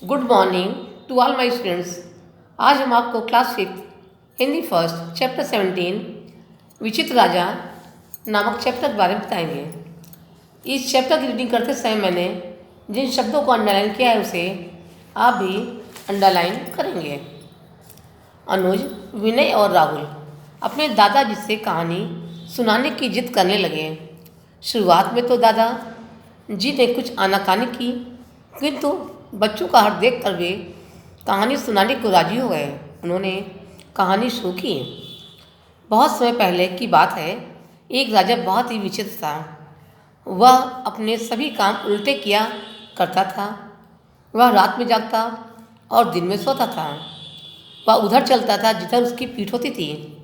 Good morning to all my students. आज हम आपको class fifth Hindi first chapter 17 विचित्र राजा नामक चैप्टर के बारे में बताएंगे। इस चैप्टर की रीडिंग करते समय मैंने जिन शब्दों को अंडरलाइन किया है उसे आप भी अंडरलाइन करेंगे। अनुज, विनय और राहुल अपने दादाजी से कहानी सुनाने की जिद करने लगे। शुरुआत में तो दादा जी ने कुछ आनाकानी की, किंतु बच्चों का हट देख कर वे कहानी सुनाने को राजी हो गए। उन्होंने कहानी शुरू की। बहुत समय पहले की बात है। एक राजा बहुत ही विचित्र था। वह अपने सभी काम उल्टे किया करता था। वह रात में जागता और दिन में सोता था। वह उधर चलता था जिधर उसकी पीठ होती थी।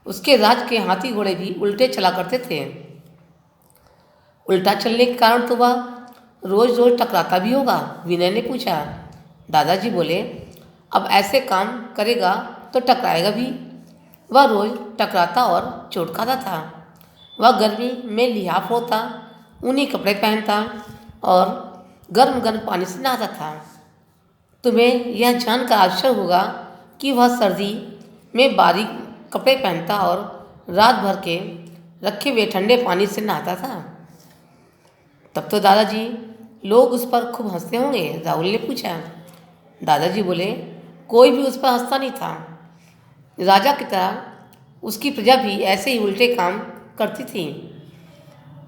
उसके राज के हाथी घोड़े भी उल्टे चला करते थे। उल्टा चलने के कारण तो वह रोज रोज टकराता भी होगा, विनय ने पूछा। दादाजी बोले, अब ऐसे काम करेगा तो टकराएगा भी। वह रोज टकराता और चोट खाता था। वह गर्मी में लिहाफ होता, ऊनी कपड़े पहनता और गर्म गर्म पानी से नहाता था। तुम्हें यह जानकर आश्चर्य होगा कि वह सर्दी में बारीक कपड़े पहनता और रात भर के रखे हुए ठंडे पानी से नहाता था। तब तो दादाजी लोग उस पर खूब हंसते होंगे, राहुल ने पूछा। दादाजी बोले, कोई भी उस पर हंसता नहीं था। राजा की तरह उसकी प्रजा भी ऐसे ही उल्टे काम करती थी।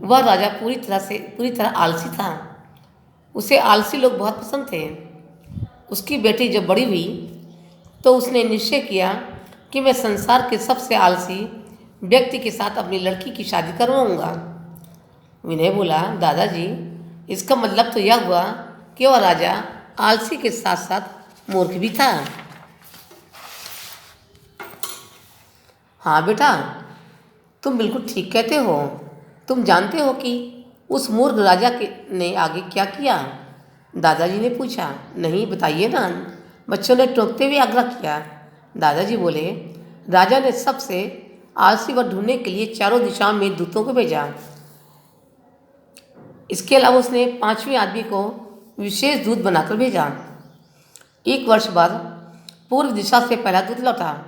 वह राजा पूरी तरह आलसी था। उसे आलसी लोग बहुत पसंद थे। उसकी बेटी जब बड़ी हुई तो उसने निश्चय किया कि मैं संसार के सबसे आलसी व्यक्ति के साथ अपनी लड़की की शादी करवाऊंगा। विनय बोला, दादाजी इसका मतलब तो यह हुआ कि वह राजा आलसी के साथ साथ मूर्ख भी था। हाँ बेटा, तुम बिल्कुल ठीक कहते हो। तुम जानते हो कि उस मूर्ख राजा के ने आगे क्या किया? दादाजी ने पूछा। नहीं, बताइए ना, बच्चों ने टोकते हुए आग्रह किया। दादाजी बोले, राजा ने सबसे आलसी वर ढूंढने के लिए चारों दिशाओं में दूतों को भेजा। इसके अलावा उसने 5वें आदमी को विशेष दूत बनाकर भेजा। 1 वर्ष बाद पूर्व दिशा से पहला दूत लौटा।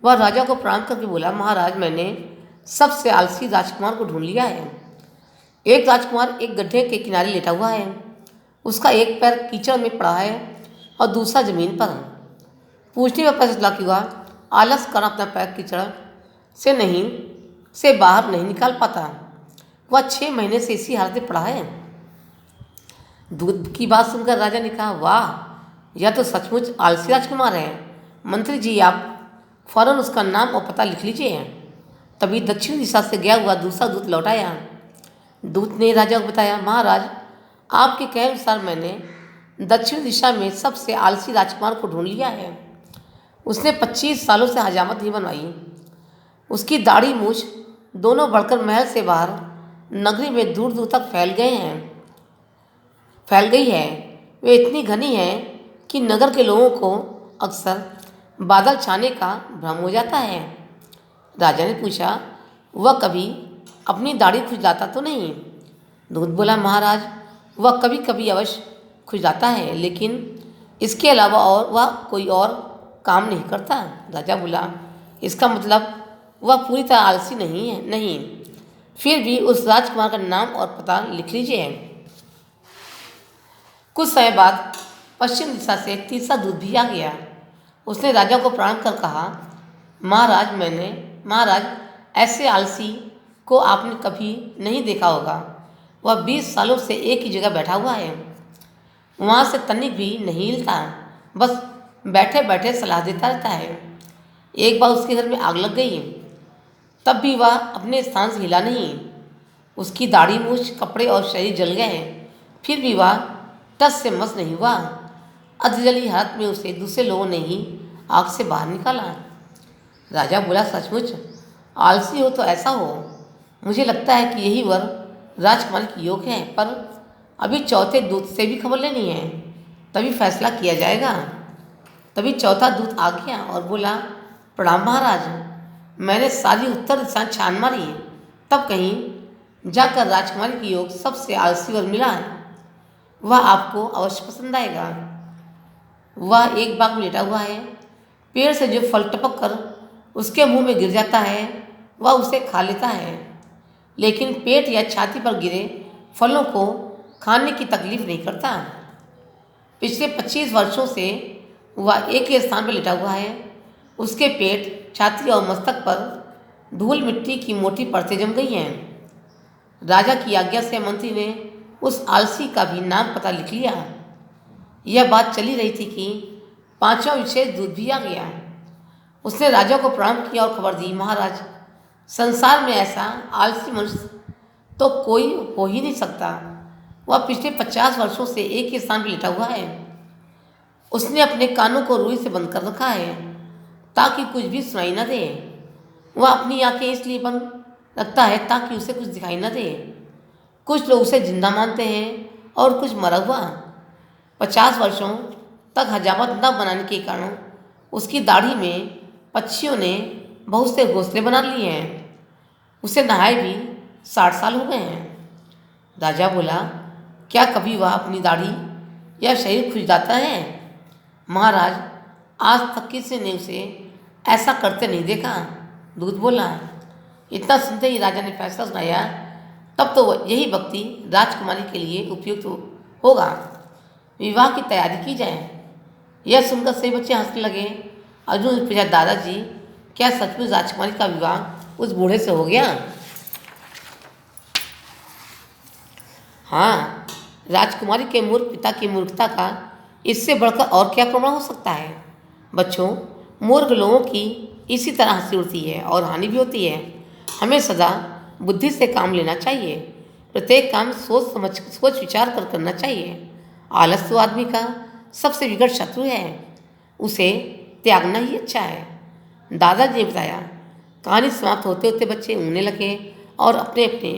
वह राजा को प्रणाम करके बोला, महाराज, मैंने सबसे आलसी राजकुमार को ढूंढ लिया है। एक राजकुमार एक गड्ढे के किनारे लेटा हुआ है। उसका एक पैर कीचड़ में पड़ा है और दूसरा जमीन पर। पूछने में पता चला कि वह आलस कर अपना पैर कीचड़ से बाहर नहीं निकाल पाता। वह 6 महीने से इसी हालत में पड़ा है। दूध की बात सुनकर राजा ने कहा, वाह, यह तो सचमुच आलसी राजकुमार है। मंत्री जी, आप फौरन उसका नाम और पता लिख लीजिए। तभी दक्षिण दिशा से गया हुआ दूसरा दूत लौट आया। दूत ने राजा को बताया, महाराज, आपके कहे अनुसार मैंने दक्षिण दिशा में सबसे आलसी राजकुमार को ढूंढ लिया है। उसने 25 सालों से हजामत नहीं बनवाई। उसकी दाढ़ी मूछ दोनों बढ़कर महल से बाहर नगरी में दूर दूर तक फैल गई है। वे इतनी घनी है कि नगर के लोगों को अक्सर बादल छाने का भ्रम हो जाता है। राजा ने पूछा, वह कभी अपनी दाढ़ी खुजलाता तो नहीं? दूत बोला, महाराज, वह कभी कभी अवश्य खुजलाता है, लेकिन इसके अलावा और वह कोई और काम नहीं करता। राजा बोला, इसका मतलब वह पूरी तरह आलसी नहीं है। नहीं, फिर भी उस राजकुमार का नाम और पता लिख लीजिए। कुछ समय बाद पश्चिम दिशा से तीसरा दूत भी आ गया। उसने राजा को प्रणाम कर कहा, महाराज, ऐसे आलसी को आपने कभी नहीं देखा होगा। वह 20 सालों से एक ही जगह बैठा हुआ है। वहाँ से तनिक भी नहीं हिलता, बस बैठे बैठे सलाह देता रहता है। एक बार उसके घर में आग लग गई, तब भी वह अपने स्थान से हिला नहीं। उसकी दाढ़ी मूछ, कपड़े और शरीर जल गए, फिर भी वह टस से मस नहीं हुआ। अधजली हालत में उसे दूसरे लोगों ने ही आग से बाहर निकाला। राजा बोला, सचमुच आलसी हो तो ऐसा हो। मुझे लगता है कि यही वर राजकुमार की योग है, पर अभी चौथे दूत से भी खबर लेनी है, तभी फैसला किया जाएगा। तभी चौथा दूत आ गया और बोला, प्रणाम महाराज, मैंने सारी उत्तर दिशा छान मारी, तब कहीं जाकर राजकुमारी की योग सबसे आलसी वर मिला है। वह आपको अवश्य पसंद आएगा। वह एक बाग में लेटा हुआ है। पेड़ से जो फल टपक कर उसके मुंह में गिर जाता है वह उसे खा लेता है, लेकिन पेट या छाती पर गिरे फलों को खाने की तकलीफ नहीं करता। पिछले 25 वर्षों से वह एक ही स्थान पर लेटा हुआ है। उसके पेट, छाती और मस्तक पर धूल मिट्टी की मोटी परतें जम गई हैं। राजा की आज्ञा से मंत्री ने उस आलसी का भी नाम पता लिख लिया। यह बात चली रही थी कि पांचवा विशेष दूत भी आ गया। उसने राजा को प्रणाम किया और खबर दी, महाराज, संसार में ऐसा आलसी मनुष्य तो कोई हो ही नहीं सकता। वह पिछले 50 वर्षों से एक ही स्थान पर लेटा हुआ है। उसने अपने कानों को रुई से बंद कर रखा है ताकि कुछ भी सुनाई न दे। वह अपनी आंखें इसलिए बंद रखता है ताकि उसे कुछ दिखाई न दे। कुछ लोग उसे जिंदा मानते हैं और कुछ मरा हुआ। 50 वर्षों तक हजामत न बनाने के कारण उसकी दाढ़ी में पक्षियों ने बहुत से घोंसले बना लिए हैं। उसे नहाए भी 60 साल हो गए हैं। राजा बोला, क्या कभी वह अपनी दाढ़ी या शरीर खुजलाता है? महाराज, आज तक किसी ने उसे ऐसा करते नहीं देखा। दूत बोला। इतना सुनते ही राजा ने फैसला सुनाया, तब तो यही व्यक्ति राजकुमारी के लिए उपयुक्त होगा। विवाह की तैयारी की जाए। यह सुनकर सभी बच्चे हंसने लगे। अर्जुन ने पूछा, दादाजी, क्या सचमुच राजकुमारी का विवाह उस बूढ़े से हो गया? हाँ, राजकुमारी के मूर्ख पिता की मूर्खता का इससे बढ़कर और क्या प्रमाण हो सकता है? बच्चों, मूर्ख लोगों की इसी तरह हंसी उड़ती है और हानि भी होती है। हमें सदा बुद्धि से काम लेना चाहिए। प्रत्येक काम सोच विचार कर करना चाहिए। आलस तो आदमी का सबसे विकट शत्रु है। उसे त्यागना ही अच्छा है। दादाजी ने बताया। कहानी समाप्त होते होते बच्चे ऊँगने लगे और अपने अपने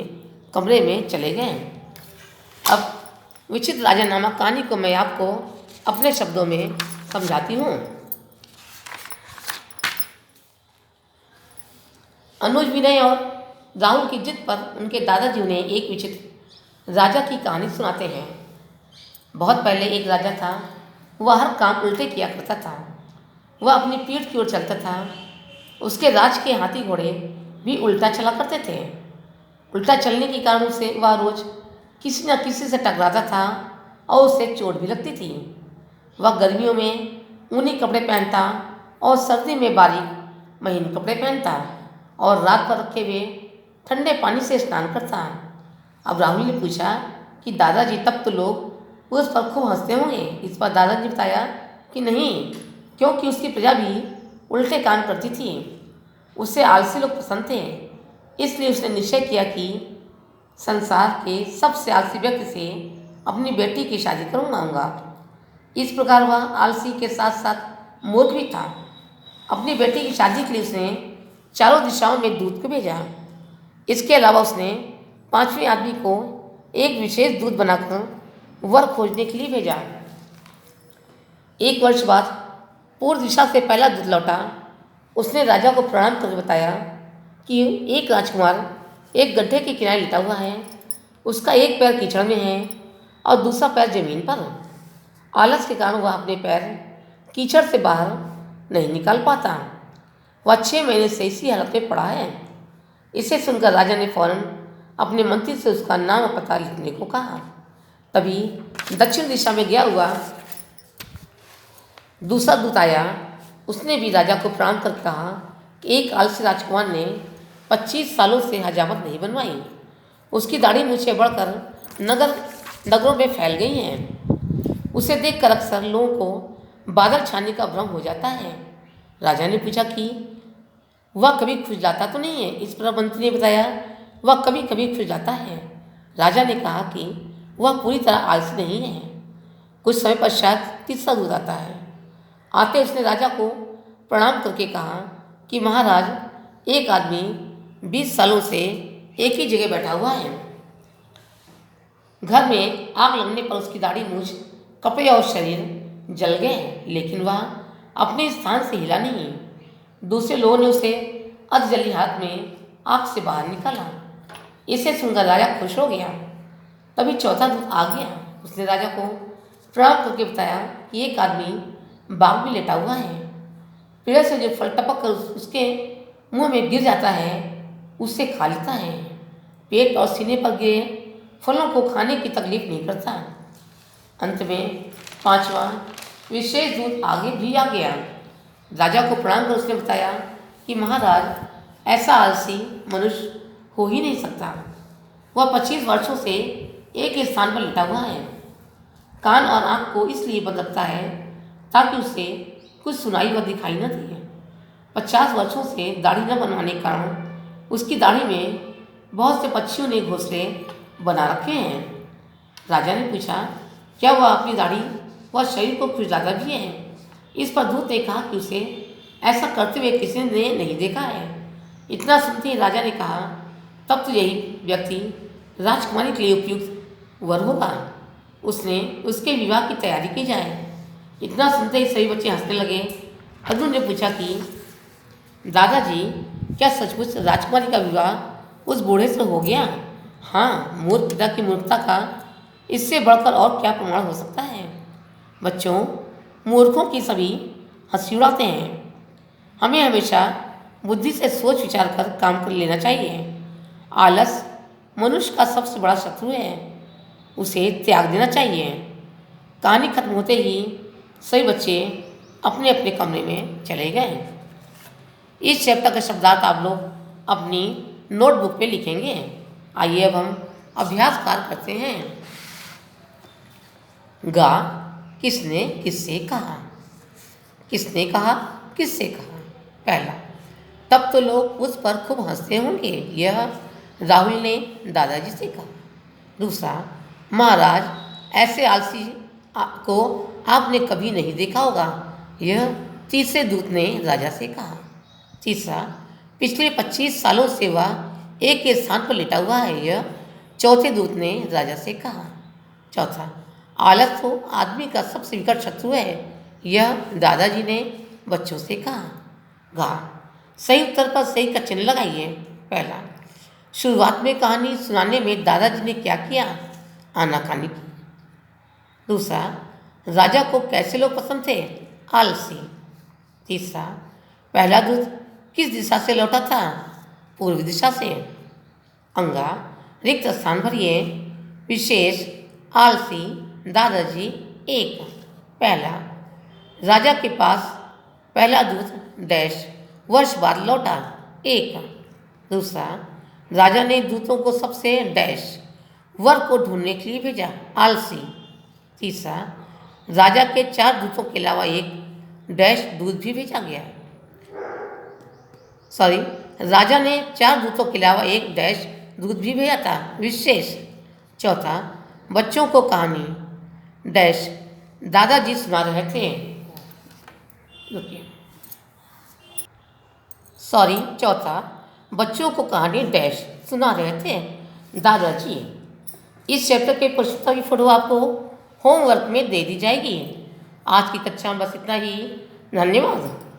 कमरे में चले गए। अब विचित्र राजा नामक कहानी को मैं आपको अपने शब्दों में समझाती हूँ। अनुज, विनय और राहुल की जिद पर उनके दादाजी उन्हें एक विचित्र राजा की कहानी सुनाते हैं। बहुत पहले एक राजा था। वह हर काम उल्टे किया करता था। वह अपनी पीठ की ओर चलता था। उसके राज के हाथी घोड़े भी उल्टा चला करते थे। उल्टा चलने के कारण से वह रोज किसी न किसी से टकराता था और उसे चोट भी लगती थी। वह गर्मियों में ऊनी कपड़े पहनता और सर्दी में बारीक महीन कपड़े पहनता और रात पर रखे हुए ठंडे पानी से स्नान करता। अब राहुल ने पूछा कि दादाजी, तब तो लोग उस पर खूब हंसते होंगे। इस पर दादाजी ने बताया कि नहीं, क्योंकि उसकी प्रजा भी उल्टे काम करती थी। उसे आलसी लोग पसंद थे। इसलिए उसने निश्चय किया कि संसार के सबसे आलसी व्यक्ति से अपनी बेटी की शादी करवाऊंगा। इस प्रकार वह आलसी के साथ साथ मूर्ख भी था। अपनी बेटी की शादी के लिए उसने चारों दिशाओं में दूत को भेजा। इसके अलावा उसने 5वें आदमी को एक विशेष दूत बनाकर वर खोजने के लिए भेजा। 1 वर्ष बाद पूर्व दिशा से पहला दूत लौटा। उसने राजा को प्रणाम करके बताया कि एक राजकुमार एक गड्ढे के किनारे लेटा हुआ है। उसका एक पैर कीचड़ में है और दूसरा पैर जमीन पर। आलस के कारण वह अपने पैर कीचड़ से बाहर नहीं निकाल पाता। वह 6 महीने से इसी हालत में पड़ा है। इसे सुनकर राजा ने फौरन अपने मंत्री से उसका नाम और पता लिखने को कहा। तभी दक्षिण दिशा में गया हुआ दूसरा दूत आया। उसने भी राजा को प्रणाम कर कहा कि एक आलसी राजकुमार ने 25 सालों से हजामत नहीं बनवाई। उसकी दाढ़ी मूछें बढ़कर नगरों में फैल गई हैं। उसे देखकर अक्सर लोगों को बादल छाने का भ्रम हो जाता है। राजा ने पूछा कि वह कभी खुजलाता तो नहीं है? इस पर मंत्री ने बताया, वह कभी कभी खुजलाता है। राजा ने कहा कि वह पूरी तरह आलसी नहीं है। कुछ समय पश्चात तीसरा दूत आता है। आते उसने राजा को प्रणाम करके कहा कि महाराज, एक आदमी 20 सालों से एक ही जगह बैठा हुआ है। घर में आग लगने पर उसकी दाढ़ी, मूछ, कपड़े और शरीर जल गए, लेकिन वह अपने स्थान से हिला नहीं। दूसरे लोगों ने उसे अधजली हाथ में आग से बाहर निकाला। इसे सुनकर राजा खुश हो गया। तभी चौथा दूत आ गया। उसने राजा को प्रणाम करके बताया कि एक आदमी बाघ भी लेटा हुआ है। पेड़ से जो फल टपक कर उसके मुंह में गिर जाता है उससे खा लेता है। पेट और सीने पर गिरे फलों को खाने की तकलीफ नहीं करता। अंत में पांचवा विशेष दूत आगे भी आ गया। राजा को प्रणाम कर उसने बताया कि महाराज, ऐसा आलसी मनुष्य हो ही नहीं सकता। वह 25 वर्षों से एक ही स्थान पर लेटा हुआ है। कान और आंख को इसलिए बंद रखता है ताकि उसे कुछ सुनाई व दिखाई न दे। 50 वर्षों से दाढ़ी न बनवाने के कारण उसकी दाढ़ी में बहुत से पक्षियों ने घोंसले बना रखे हैं। राजा ने पूछा, क्या वह अपनी दाढ़ी व शरीर को खुजलाता भी है? इस पर दूत ने कहा कि उसे ऐसा करते हुए किसी ने नहीं देखा है। इतना सुनते ही राजा ने कहा, तब तो यही व्यक्ति राजकुमारी के लिए उपयुक्त वर होगा। उसके विवाह की तैयारी की जाए। इतना सुनते ही सभी बच्चे हंसने लगे। अर्जुन ने पूछा कि दादाजी, क्या सचमुच राजकुमारी का विवाह उस बूढ़े से हो गया? हाँ, मूर्ख पिता की मूर्खता का इससे बढ़कर और क्या प्रमाण हो सकता है? बच्चों, मूर्खों की सभी हंसी उड़ाते हैं। हमें हमेशा बुद्धि से सोच विचार कर काम कर लेना चाहिए। आलस मनुष्य का सबसे बड़ा शत्रु है, उसे त्याग देना चाहिए। कहानी खत्म होते ही सभी बच्चे अपने अपने कमरे में चले गए। इस चैप्टर का शब्दार्थ आप लोग अपनी नोटबुक पे लिखेंगे। आइए अब हम अभ्यास कार्य करते हैं। गा, किसने किससे कहा? किसने कहा, किससे कहा? पहला, तब तो लोग उस पर खूब हंसते होंगे। यह राहुल ने दादाजी से कहा। दूसरा, महाराज, ऐसे आलसी को आपने कभी नहीं देखा होगा। यह तीसरे दूत ने राजा से कहा। तीसरा, पिछले 25 सालों से वह एक के स्थान पर लेटा हुआ है। यह चौथे दूत ने राजा से कहा। चौथा, आलस तो आदमी का सबसे विकट शत्रु है। यह दादाजी ने बच्चों से कहा। गा, सही उत्तर पर सही का चिन्ह लगाइए। पहला, शुरुआत में कहानी सुनाने में दादाजी ने क्या किया? आनाकानी की। दूसरा, राजा को कैसे लोग पसंद थे? आलसी। तीसरा, पहला दूत किस दिशा से लौटा था? पूर्व दिशा से। अंगा, रिक्त स्थान भरिए। विशेष, आलसी, दादाजी, एक। पहला, राजा के पास पहला दूत डैश वर्ष बाद लौटा, एक। दूसरा, राजा ने दूतों को सबसे डैश वर को ढूंढने के लिए भेजा, आलसी। तीसरा, राजा के 4 दूतों के अलावा एक डैश दूत भी भेजा गया। राजा ने 4 दूतों के अलावा एक डैश दूत भी भेजा था, विशेष। चौथा, बच्चों को कहानी डैश दादाजी सुना रहे थे। चौथा, बच्चों को कहानी डैश सुना रहे थे दादाजी। इस चैप्टर के प्रश्नोत्तर की फोटो आपको होमवर्क में दे दी जाएगी। आज की कक्षा में बस इतना ही। धन्यवाद।